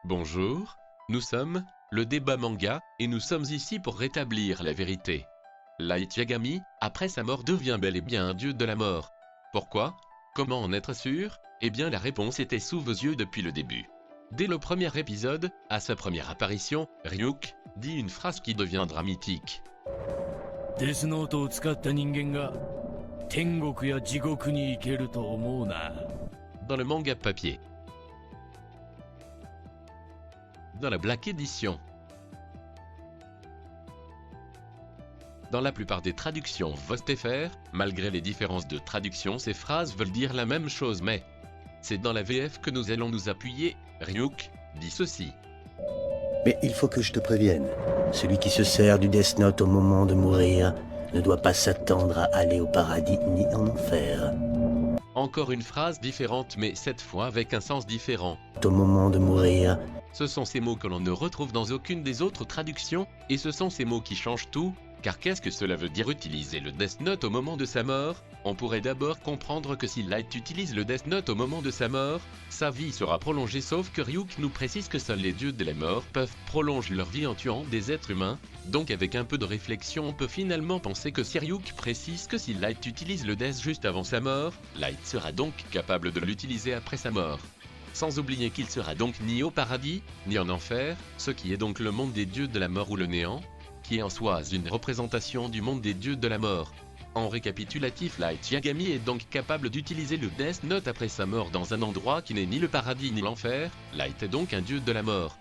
Bonjour, nous sommes le débat manga et nous sommes ici pour rétablir la vérité. Light Yagami, après sa mort, devient bel et bien un dieu de la mort. Pourquoi? Comment en être sûr? Eh bien la réponse était sous vos yeux depuis le début. Dès le premier épisode, à sa première apparition, Ryuk dit une phrase qui deviendra mythique. Death Note を使った人間が天国や地獄に行けると思うな。 Dans le manga papier. Dans la Black Edition. Dans la plupart des traductions VOSTFR, malgré les différences de traduction, ces phrases veulent dire la même chose, mais c'est dans la VF que nous allons nous appuyer. Ryuk dit ceci. Mais il faut que je te prévienne. Celui qui se sert du Death Note au moment de mourir ne doit pas s'attendre à aller au paradis ni en enfer. Encore une phrase différente, mais cette fois avec un sens différent. Au moment de mourir, Ce sont ces mots que l'on ne retrouve dans aucune des autres traductions, et ce sont ces mots qui changent tout, car qu'est-ce que cela veut dire utiliser le Death Note au moment de sa mort? On pourrait d'abord comprendre que si Light utilise le Death Note au moment de sa mort, sa vie sera prolongée, sauf que Ryuk nous précise que seuls les dieux de la mort peuvent prolonger leur vie en tuant des êtres humains. Donc avec un peu de réflexion, on peut finalement penser que si Ryuk précise que si Light utilise le Death juste avant sa mort, Light sera donc capable de l'utiliser après sa mort. Sans oublier qu'il sera donc ni au paradis, ni en enfer, ce qui est donc le monde des dieux de la mort ou le néant, qui est en soi une représentation du monde des dieux de la mort. En récapitulatif, Light Yagami est donc capable d'utiliser le Death Note après sa mort dans un endroit qui n'est ni le paradis ni l'enfer. Light est donc un dieu de la mort.